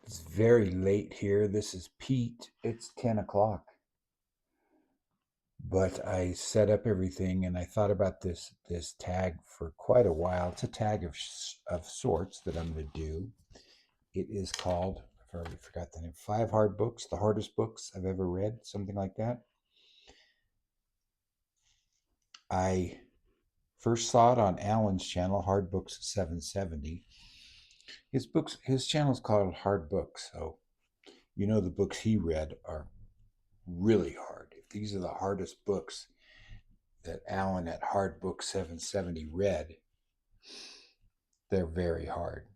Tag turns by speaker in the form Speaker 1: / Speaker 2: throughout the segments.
Speaker 1: It's very late here. This is Pete. It's 10 o'clock. But I set up everything and I thought about this tag for quite a while. It's a tag of sorts that I'm going to do. It is called, I've already forgot the name, Five Hard Books, the hardest books I've ever read, something like that. I first saw it on Alan's channel, Hard Books 770. His channel is called Hard Books, so the books he read are really hard. If these are the hardest books that Alan at Hard Book 770 read, they're very hard.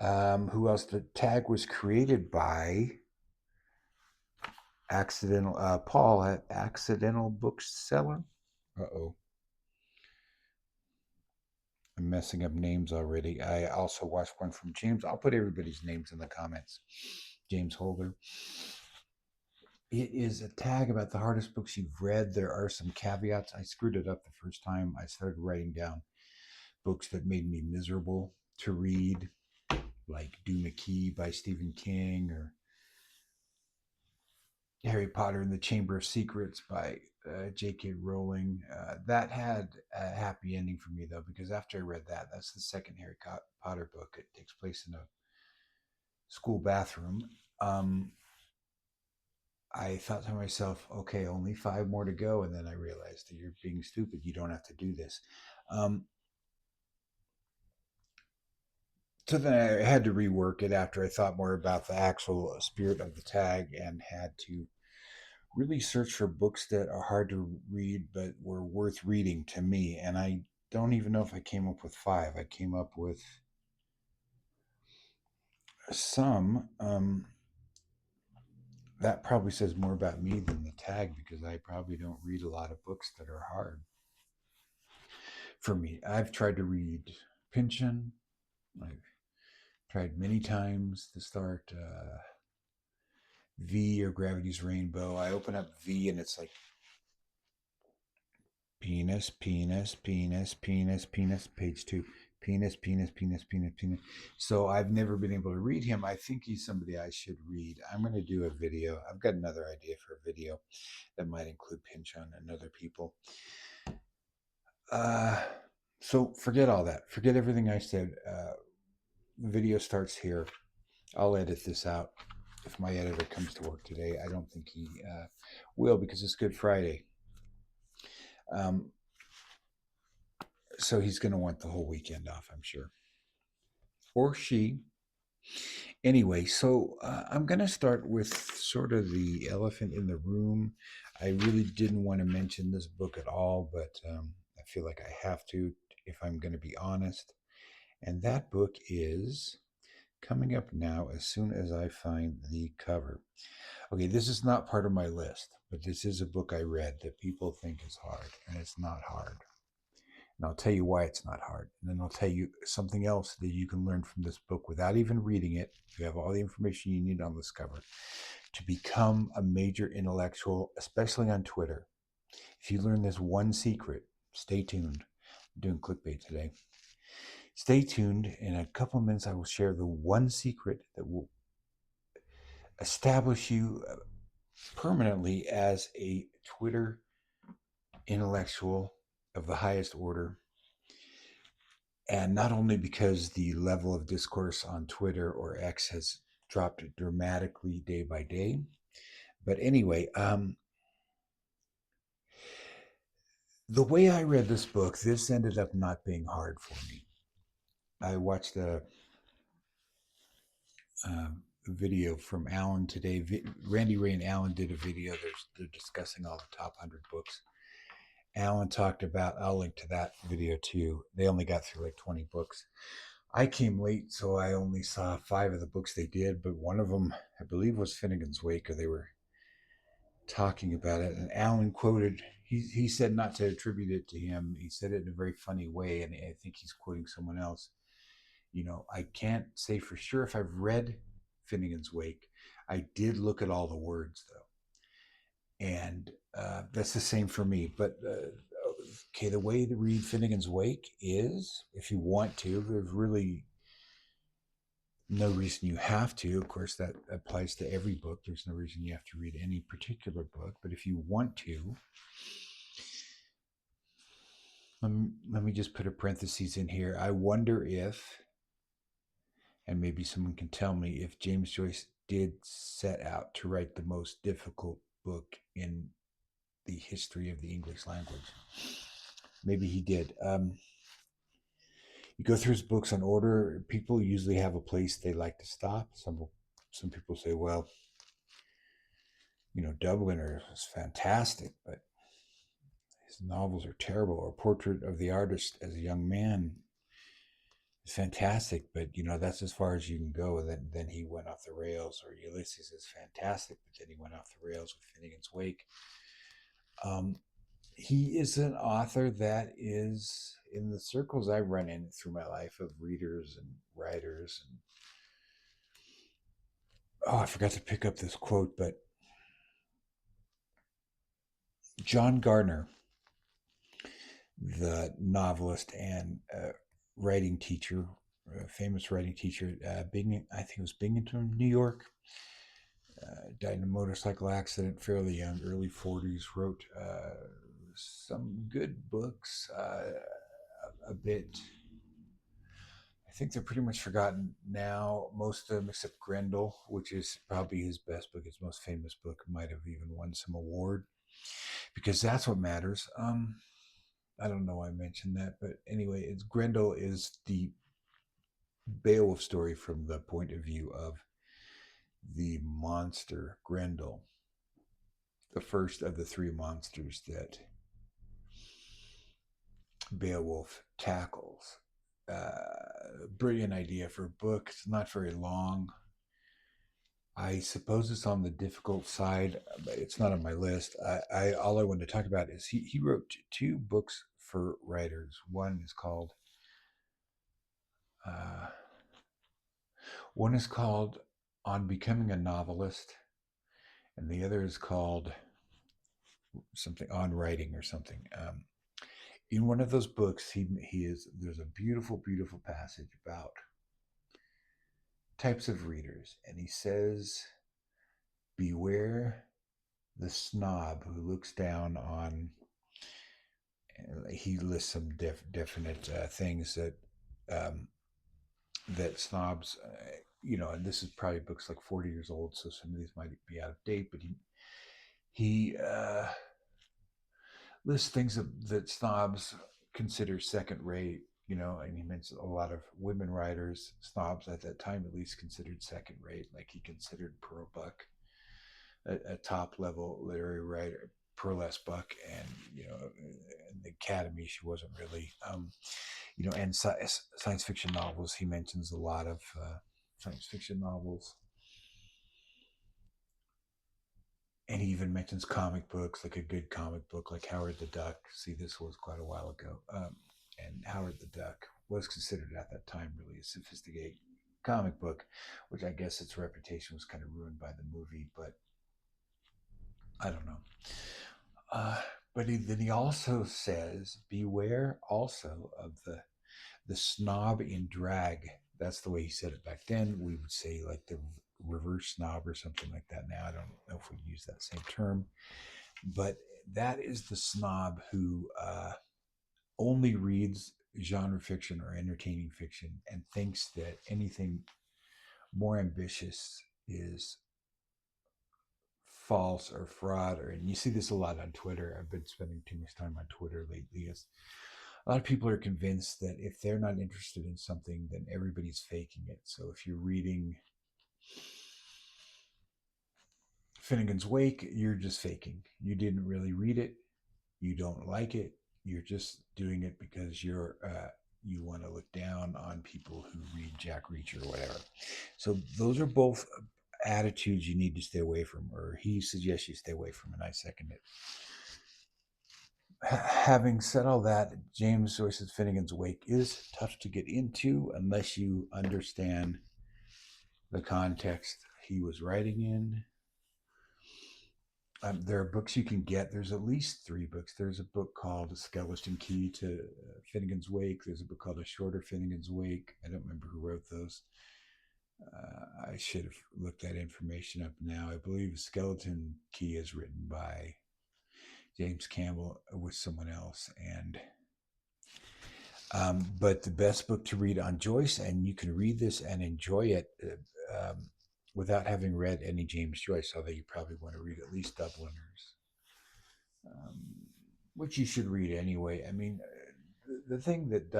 Speaker 1: Who else? The tag was created by Paul at Accidental Bookseller. Uh-oh. I'm messing up names already. I also watched one from James. I'll put everybody's names in the comments. James Holder. It is a tag about the hardest books you've read. There are some caveats. I screwed it up the first time. I started writing down books that made me miserable to read, like Dune Key by Stephen King or Harry Potter and the Chamber of Secrets by J.K. Rowling. That had a happy ending for me, though, because after I read that, that's the second Harry Potter book. It takes place in a school bathroom. Um, I thought to myself, okay, only five more to go. And then I realized that you're being stupid. You don't have to do this. Um, so then I had to rework it after I thought more about the actual spirit of the tag and had to really search for books that are hard to read but were worth reading to me. And I don't even know if I came up with five. I came up with some. That probably says more about me than the tag because I probably don't read a lot of books that are hard for me. I've tried to read Pynchon. I've tried many times to start V or Gravity's Rainbow. I open up V and it's like penis, penis, penis, penis, penis, page two. Penis, penis, penis, penis, penis. So I've never been able to read him. I think he's somebody I should read. I'm going to do a video. I've got another idea for a video that might include Pynchon and other people. Uh, so forget all that. Forget everything I said. The video starts here. I'll edit this out if my editor comes to work today. I don't think he will because it's Good Friday. Um, so he's going to want the whole weekend off, I'm sure. Or she. Anyway, so I'm going to start with sort of the elephant in the room. I really didn't want to mention this book at all, but I feel like I have to if I'm going to be honest. And that book is coming up now as soon as I find the cover. Okay, this is not part of my list, but this is a book I read that people think is hard, and it's not hard. And I'll tell you why it's not hard. And then I'll tell you something else that you can learn from this book without even reading it. You have all the information you need on this cover to become a major intellectual, especially on Twitter. If you learn this one secret, stay tuned. I'm doing clickbait today. Stay tuned. In a couple of minutes, I will share the one secret that will establish you permanently as a Twitter intellectual of the highest order. And not only because the level of discourse on Twitter or X has dropped dramatically day by day, but anyway, the way I read this book, this ended up not being hard for me. I watched a video from Alan today. Randy Ray and Alan did a video. They're discussing all the top 100 books. Alan talked about, I'll link to that video too. They only got through like 20 books. I came late, so I only saw five of the books they did, but one of them, I believe, was Finnegans Wake, or they were talking about it. And Alan quoted, he said not to attribute it to him. He said it in a very funny way, and I think he's quoting someone else. I can't say for sure if I've read Finnegans Wake. I did look at all the words, though. And that's the same for me. But okay, the way to read Finnegans Wake is, if you want to, there's really No reason you have to. Of course, that applies to every book. There's no reason you have to read any particular book. But if you want to, let me just put a parenthesis in here. I wonder if, and maybe someone can tell me, if James Joyce did set out to write the most difficult book in the history of the English language. Maybe he did. You go through his books in order. People usually have a place they like to stop. Some people say, well, Dubliner is fantastic, but his novels are terrible. Or Portrait of the Artist as a Young Man is fantastic, but that's as far as you can go. And then he went off the rails. Or Ulysses is fantastic, but then he went off the rails with Finnegans Wake. Um, he is an author that is in the circles I run in through my life of readers and writers. And I forgot to pick up this quote, but John Gardner, the novelist and writing teacher, famous writing teacher, I think it was Binghamton, New York. Died in a motorcycle accident, fairly young, early 40s. Wrote some good books, a bit. I think they're pretty much forgotten now, most of them except Grendel, which is probably his best book, his most famous book. Might have even won some award, because that's what matters. I don't know why I mentioned that, but anyway, Grendel is the Beowulf story from the point of view of the monster Grendel, the first of the three monsters that Beowulf tackles. Brilliant idea for a book. It's not very long. I suppose it's on the difficult side, but it's not on my list. I all I wanted to talk about is he wrote two books for writers. Uh, one is called On Becoming a Novelist, and the other is called something on writing or something. In one of those books, he is there's a beautiful passage about types of readers, and he says, "Beware the snob who looks down on." He lists some definite things um, that snobs, and this is probably books like 40 years old, so some of these might be out of date, but he lists things that snobs consider second rate, and he mentions a lot of women writers, snobs at that time at least, considered second rate. Like he considered Pearl Buck a top level literary writer, Pearl Buck, and in the Academy she wasn't really. And science fiction novels. He mentions a lot of science fiction novels, and he even mentions comic books, like a good comic book like Howard the Duck. See, this was quite a while ago, and Howard the Duck was considered at that time really a sophisticated comic book, which I guess its reputation was kind of ruined by the movie, but I don't know. Uh, but then he also says, beware also of the snob in drag. That's the way he said it back then. We would say like the reverse snob or something like that now. I don't know if we use that same term, but that is the snob who only reads genre fiction or entertaining fiction and thinks that anything more ambitious is false or fraud. And you see this a lot on Twitter. I've been spending too much time on Twitter lately. A lot of people are convinced that if they're not interested in something, then everybody's faking it. So if you're reading Finnegans Wake, you're just faking. You didn't really read it. You don't like it. You're just doing it because you want to look down on people who read Jack Reacher or whatever. So those are both attitudes you need to stay away from, or he suggests you stay away from, and I second it. Having said all that, James Joyce's Finnegans Wake is tough to get into unless you understand the context he was writing in. There are books you can get. There's at least three books. There's a book called A Skeleton Key to Finnegans Wake. There's a book called A Shorter Finnegans Wake. I don't remember who wrote those. I should have looked that information up now. I believe Skeleton Key is written by James Campbell with someone else, and but the best book to read on Joyce, and you can read this and enjoy it without having read any James Joyce, although you probably want to read at least Dubliners, um, which you should read anyway. I mean, the thing that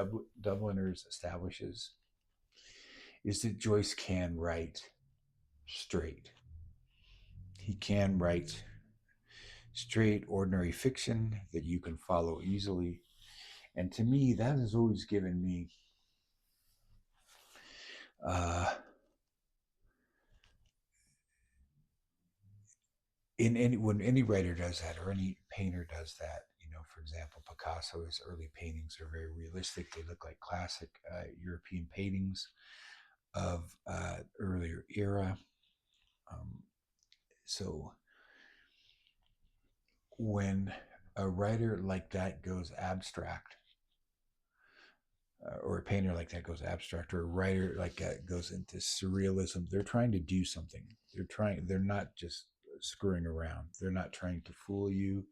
Speaker 1: Dubliners establishes is that Joyce can write straight. He can write straight, ordinary fiction that you can follow easily. And to me, that has always given me uh, in any when any writer does that or any painter does that. For example, Picasso's early paintings are very realistic. They look like classic European paintings of earlier era. Um, so when a writer like that goes abstract, or a painter like that goes abstract, or a writer like that goes into surrealism, they're trying to do something. They're not just screwing around. They're not trying to fool you.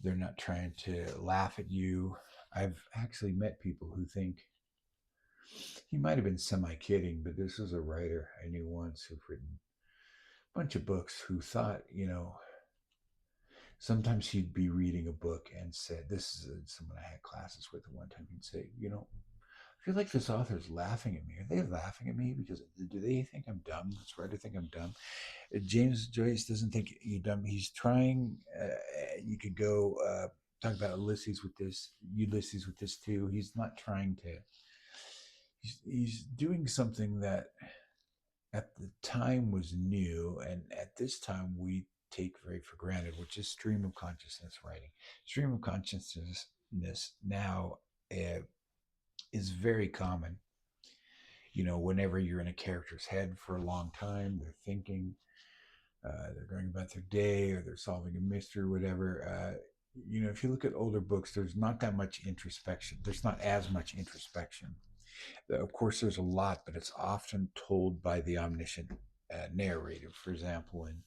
Speaker 1: They're not trying to laugh at you. I've actually met people who think he might have been semi kidding, but this was a writer I knew once who'd written a bunch of books who thought, sometimes he'd be reading a book and said, this is someone I had classes with at one time, he'd say, I feel like this author's laughing at me. Are they laughing at me because do they think I'm dumb? Does this writer think I'm dumb? James Joyce doesn't think you're dumb. He's trying. You could go talk about Ulysses with this too. He's not trying to. He's doing something that at the time was new, and at this time we take very for granted, which is stream of consciousness writing. Stream of consciousness now is very common. Whenever you're in a character's head for a long time, they're thinking, they're going about their day, or they're solving a mystery or whatever. If you look at older books, there's not that much introspection. There's not as much introspection. Of course, there's a lot, but it's often told by the omniscient narrator. For example, in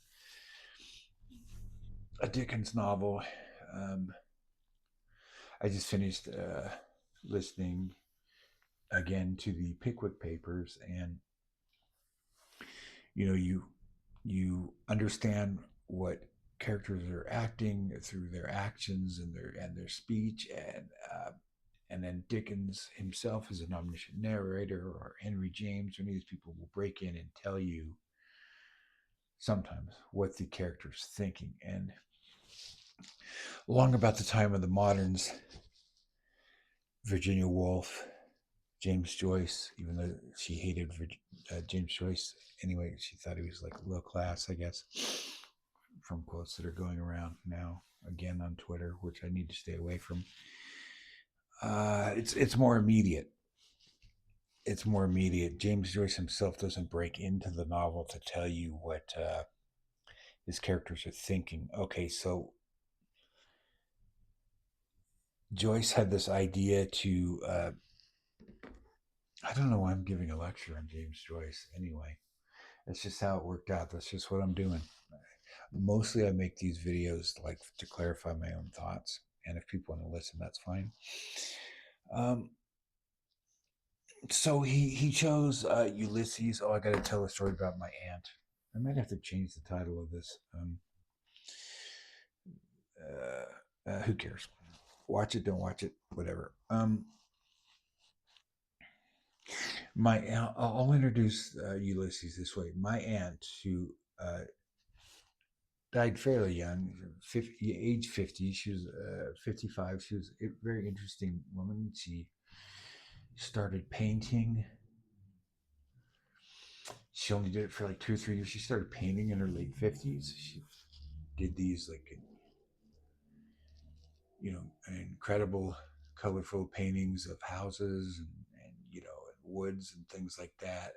Speaker 1: a Dickens novel, um, I just finished listening again to the Pickwick Papers, and you understand what characters are acting through their actions and their speech, and then Dickens himself is an omniscient narrator, or Henry James, or any of these people will break in and tell you sometimes what the character's thinking. And long about the time of the moderns, Virginia Woolf, James Joyce, even though she hated James Joyce anyway, she thought he was like low class, I guess, from quotes that are going around now again on Twitter, which I need to stay away from. It's more immediate. It's more immediate. James Joyce himself doesn't break into the novel to tell you what his characters are thinking. Okay, so Joyce had this idea to. I don't know why I'm giving a lecture on James Joyce. Anyway, that's just how it worked out. That's just what I'm doing. Mostly, I make these videos like to clarify my own thoughts, and if people want to listen, that's fine. Um, so he chose Ulysses. Oh, I got to tell a story about my aunt. I might have to change the title of this. Who cares? Watch it, don't watch it, whatever. I'll introduce Ulysses this way. My aunt, who died fairly young, age 50. She was 55. She was a very interesting woman. She started painting. She only did it for like 2 or 3 years. She started painting in her late 50s. She did these like, incredible, colorful paintings of houses and woods and things like that.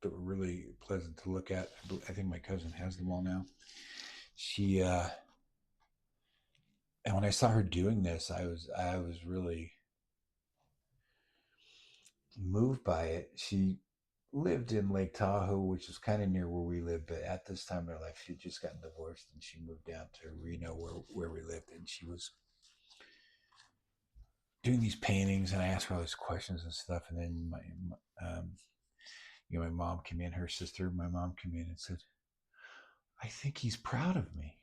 Speaker 1: That were really pleasant to look at. I think my cousin has them all now. She and when I saw her doing this, I was really moved by it. She lived in Lake Tahoe, which is kind of near where we live. But at this time in her life, she had just gotten divorced, and she moved down to Reno, where we lived, and she was doing these paintings. And I asked her all these questions and stuff, and then my mom came in, her sister, my mom came in and said, "I think he's proud of me,"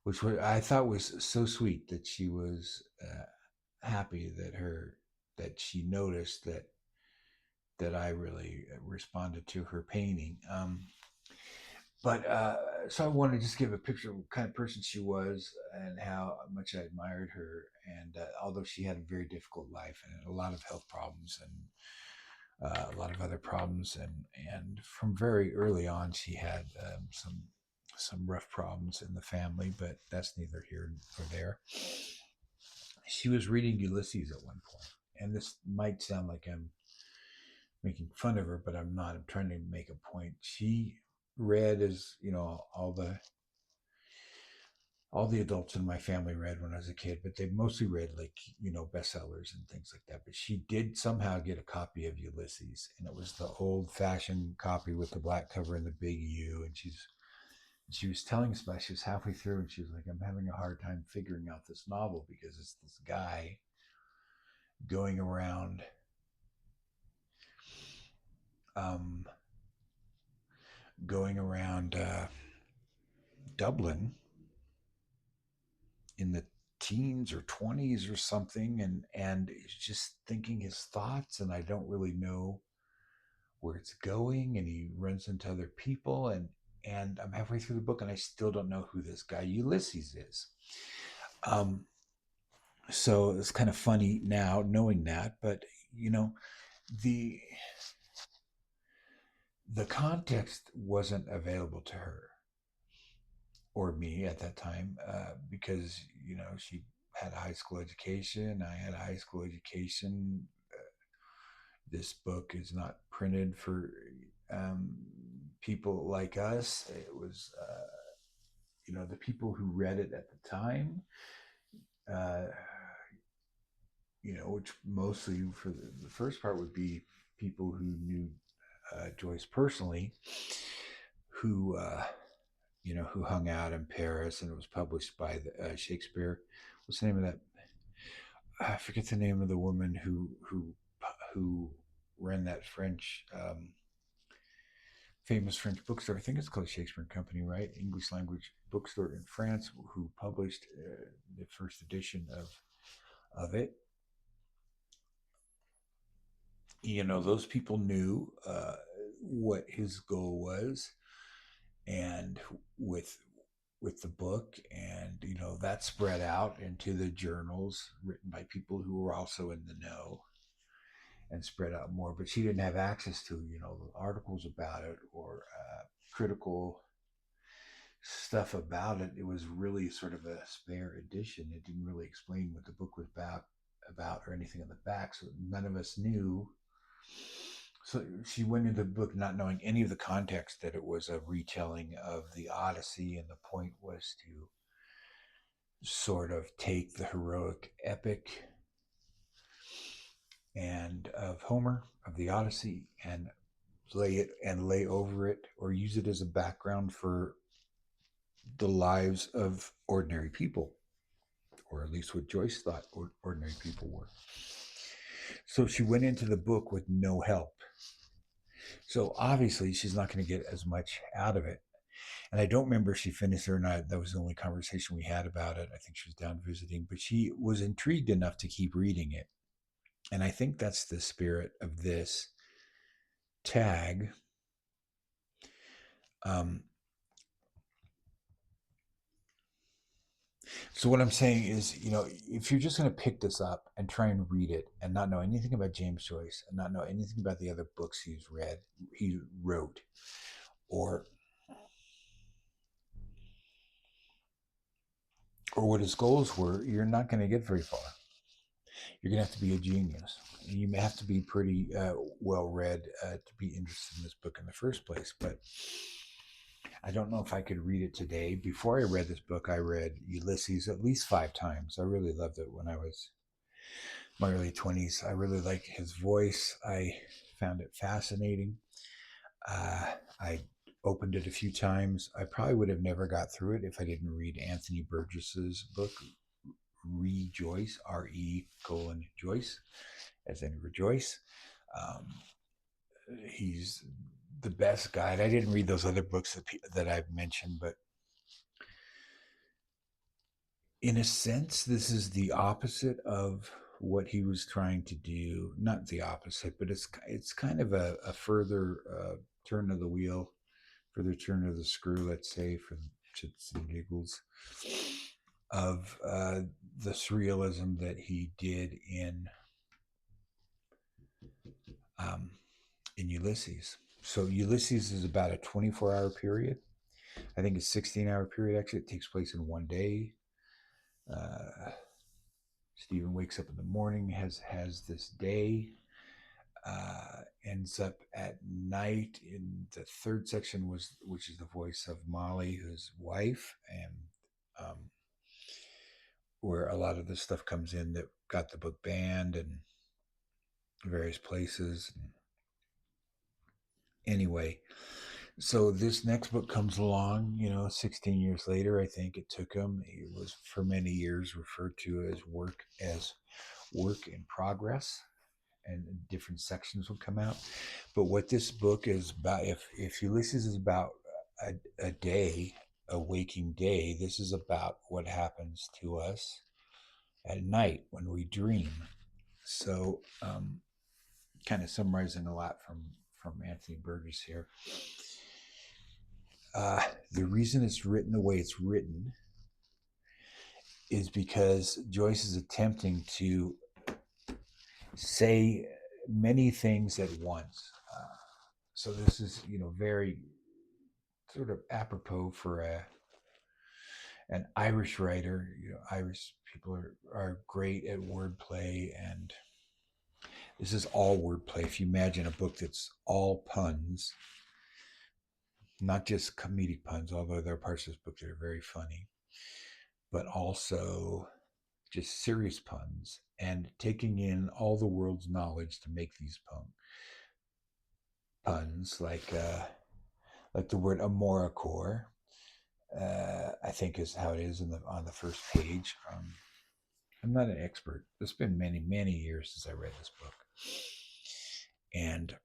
Speaker 1: which I thought was so sweet that she was happy that she noticed that I really responded to her painting. But so I wanted to just give a picture of what kind of person she was and how much I admired her. And although she had a very difficult life and a lot of health problems and a lot of other problems, and from very early on, she had some rough problems in the family. But that's neither here nor there. She was reading Ulysses at one point, and this might sound like I'm making fun of her, but I'm not. I'm trying to make a point. She read, as you know, all the adults in my family read when I was a kid, but they mostly read, like, bestsellers and things like that. But she did somehow get a copy of Ulysses, and it was the old fashioned copy with the black cover and the big U. And she was telling us about it. She was halfway through, and she was like, "I'm having a hard time figuring out this novel because it's this guy going around um, going around Dublin in the teens or 20s or something, and he's just thinking his thoughts, and I don't really know where it's going, and he runs into other people, and I'm halfway through the book and I still don't know who this guy Ulysses is. um so it's kind of funny now knowing that, but you know the the context wasn't available to her or me at that time, because she had a high school education. I had a high school education. This book is not printed for um, people like us. It was, the people who read it at the time, uh, which mostly for the first part would be people who knew Joyce personally, who who hung out in Paris, and it was published by Shakespeare. What's the name of that? I forget the name of the woman who ran that French famous French bookstore. I think it's called Shakespeare and Company, right? English language bookstore in France, who published the first edition of it. Those people knew what his goal was, and with with the book, and that spread out into the journals written by people who were also in the know, and spread out more. But she didn't have access to articles about it, or critical stuff about it. It was really sort of a spare edition. It didn't really explain what the book was about or anything on the back, so none of us knew. So she went into the book not knowing any of the context, that it was a retelling of the Odyssey, and the point was to sort of take the heroic epic and of Homer, of the Odyssey, and lay over it, or use it as a background for the lives of ordinary people, or at least what Joyce thought ordinary people were. So she went into the book with no help. So obviously she's not going to get as much out of it. And I don't remember if she finished it or not. That was the only conversation we had about it. I think she was down visiting, but she was intrigued enough to keep reading it. And I think that's the spirit of this tag. Um, so what I'm saying is, if you're just going to pick this up and try and read it and not know anything about James Joyce and not know anything about the other books he wrote, or what his goals were, you're not going to get very far. You're going to have to be a genius. You may have to be pretty well read to be interested in this book in the first place. But I don't know if I could read it today. Before I read this book, I read Ulysses at least 5 times. I really loved it when I was in my early 20s. I really like his voice. I found it fascinating. I opened it a few times. I probably would have never got through it if I didn't read Anthony Burgess's book, Rejoice, R-E colon Joyce, as in rejoice. Um, he's the best guide. I didn't read those other books that I've mentioned, but in a sense, this is the opposite of what he was trying to do. Not the opposite, but it's kind of a further turn of the wheel, further turn of the screw, let's say, for shits and giggles, of the surrealism that he did um, in Ulysses. So Ulysses is about a 24-hour period. I think it's 16-hour period. Actually, it takes place in one day. Uh, Stephen wakes up in the morning, has this day, ends up at night. In the third section which is the voice of Molly, his wife, and where a lot of the stuff comes in that got the book banned and various places. Anyway, so this next book comes along, 16 years later, I think it took him. It was for many years referred to as work in progress, and different sections will come out. But what this book is about, if Ulysses is about a day, a waking day, this is about what happens to us at night when we dream. So, kind of summarizing a lot from Anthony Burgess here. The reason it's written the way it's written is because Joyce is attempting to say many things at once. So this is, very sort of apropos for an Irish writer. Irish people are great at wordplay, and this is all wordplay. If you imagine a book that's all puns, not just comedic puns, although there are parts of this book that are very funny, but also just serious puns and taking in all the world's knowledge to make these puns, like the word amoricore, I think is how it is on the first page. I'm not an expert. It's been many, many years since I read this book. And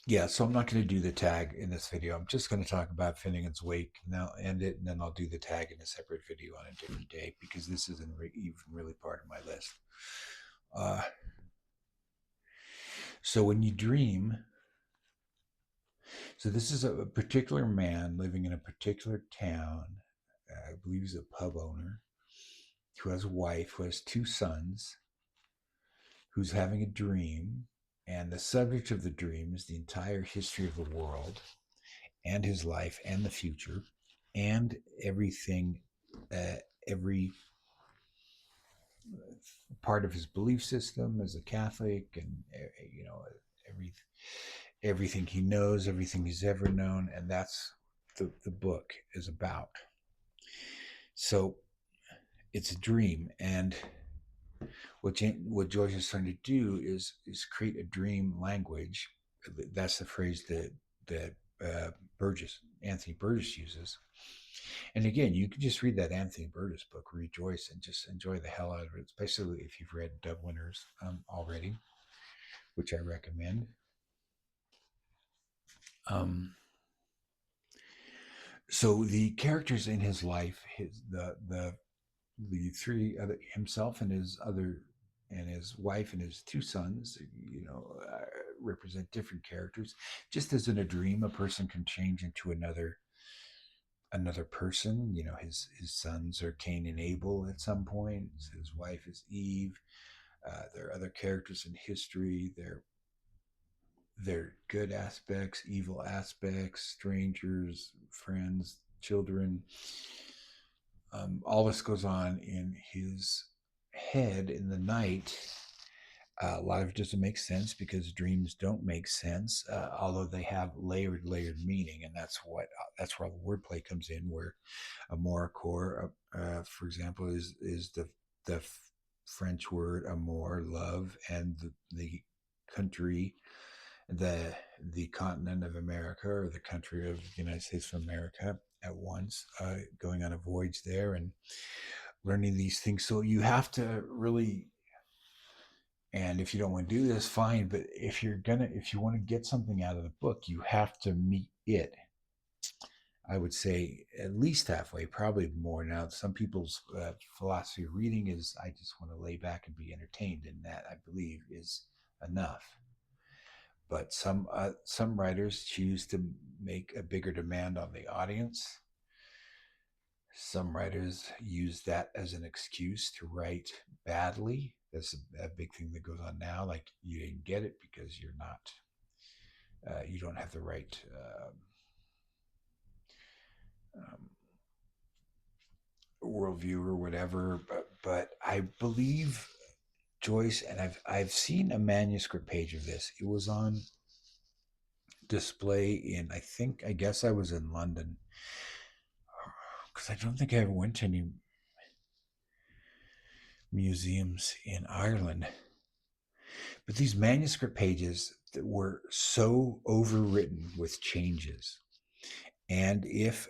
Speaker 1: yeah, so I'm not going to do the tag in this video. I'm just going to talk about Finnegans Wake, and I'll end it, and then I'll do the tag in a separate video on a different day, because this isn't even really part of my list. So when you dream, so this is a particular man living in a particular town. I believe he's a pub owner who has a wife, who has two sons, who's having a dream. And the subject of the dream is the entire history of the world and his life and the future and everything, every part of his belief system as a Catholic, and every everything he knows, everything he's ever known, and that's the book is about. So it's a dream, and what Joyce is trying to do is create a dream language. That's the phrase that Anthony Burgess uses. And again, you can just read that Anthony Burgess book, Rejoice, and just enjoy the hell out of it, especially if you've read Dubliners already, which I recommend. So the characters in his life, the three other, himself and his wife and his two sons, represent different characters. Just as in a dream, a person can change into another person. His sons are Cain and Abel at some point. His wife is Eve. There are other characters in history. They're good aspects, evil aspects, strangers, friends, children. All this goes on in his head in the night. A lot of it doesn't make sense because dreams don't make sense, although they have layered meaning, and that's where all the wordplay comes in. Where a moracore, for example, is the French word amour, love, and the country, the the continent of America, or the country of the United States of America at once, going on a voyage there and learning these things. So you have to really, and if you don't want to do this, fine. But if you want to get something out of the book, you have to meet it. I would say at least halfway, probably more. Now, some people's philosophy of reading is I just want to lay back and be entertained, and that I believe is enough. But some writers choose to make a bigger demand on the audience. Some writers use that as an excuse to write badly. That's a big thing that goes on now. Like you didn't get it because you don't have the right um, worldview or whatever. But I believe Joyce, and I've seen a manuscript page of this. It was on display in, I guess I was in London, because I don't think I ever went to any museums in Ireland. But these manuscript pages that were so overwritten with changes, and if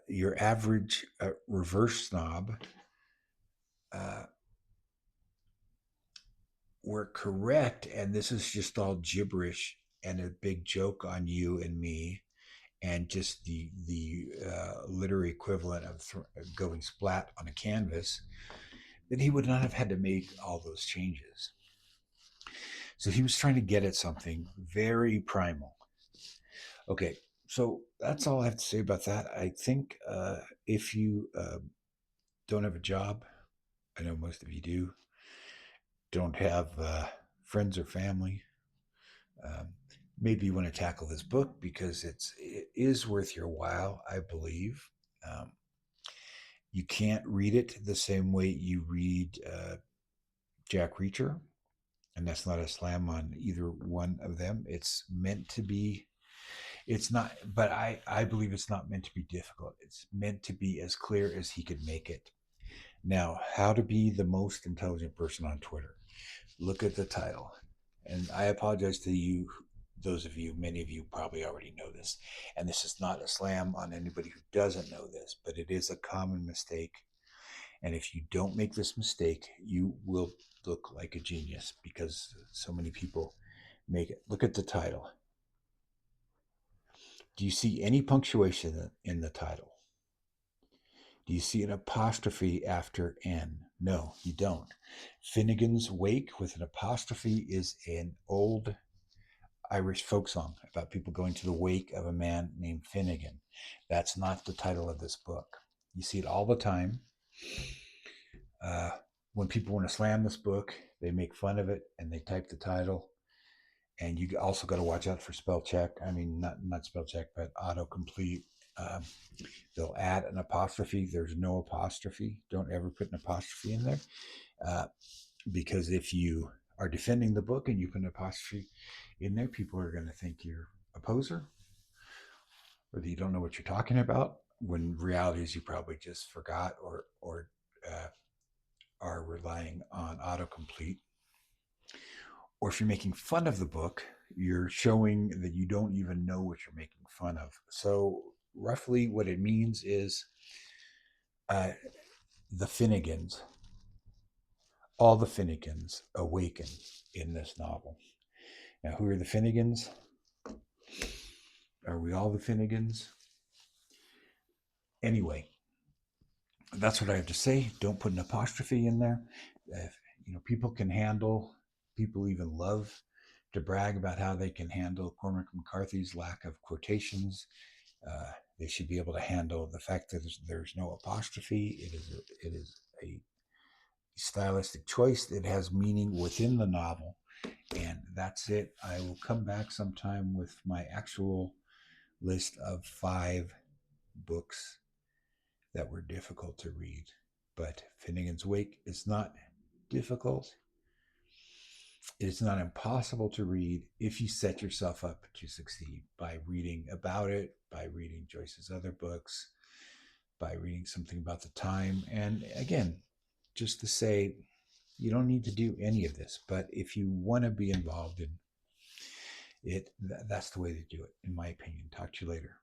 Speaker 1: your average reverse snob uh, were correct, and this is just all gibberish and a big joke on you and me, and just the literary equivalent of going splat on a canvas, then he would not have had to make all those changes. So he was trying to get at something very primal. Okay, so that's all I have to say about that. I think if you don't have a job, I know most of you do, don't have friends or family, um, maybe you want to tackle this book because it is worth your while, I believe. Um, you can't read it the same way you read Jack Reacher, and that's not a slam on either one of them. It's meant to be. It's not, but I believe it's not meant to be difficult. It's meant to be as clear as he could make it. Now, how to be the most intelligent person on Twitter. Look at the title. And I apologize to you, those of you, many of you probably already know this. And this is not a slam on anybody who doesn't know this, but it is a common mistake. And if you don't make this mistake, you will look like a genius because so many people make it. Look at the title. Do you see any punctuation in the title? Do you see an apostrophe after N? No, you don't. Finnegans Wake with an apostrophe is an old Irish folk song about people going to the wake of a man named Finnegan. That's not the title of this book. You see it all the time. Uh, when people want to slam this book, they make fun of it and they type the title. And you also got to watch out for spell check. I mean, not spell check, but autocomplete. Um, they'll add an apostrophe. There's no apostrophe. Don't ever put an apostrophe in there, uh, because if you are defending the book and you put an apostrophe in there, people are going to think you're a poser or that you don't know what you're talking about. When reality is you probably just forgot or are relying on autocomplete. Or if you're making fun of the book, you're showing that you don't even know what you're making fun of. So roughly what it means is uh, the Finnegans, all the Finnegans awaken in this novel. Now, who are the Finnegans? Are we all the Finnegans? Anyway, that's what I have to say. Don't put an apostrophe in there. People can handle, people even love to brag about how they can handle Cormac McCarthy's lack of quotations. They should be able to handle the fact that there's no apostrophe. It is a stylistic choice that has meaning within the novel. And that's it. I will come back sometime with my actual list of 5 books that were difficult to read. But Finnegan's Wake is not difficult. It's not impossible to read if you set yourself up to succeed by reading about it, by reading Joyce's other books, by reading something about the time. And again, just to say, You don't need to do any of this, but if you want to be involved in it, that's the way to do it, in my opinion. Talk to you later.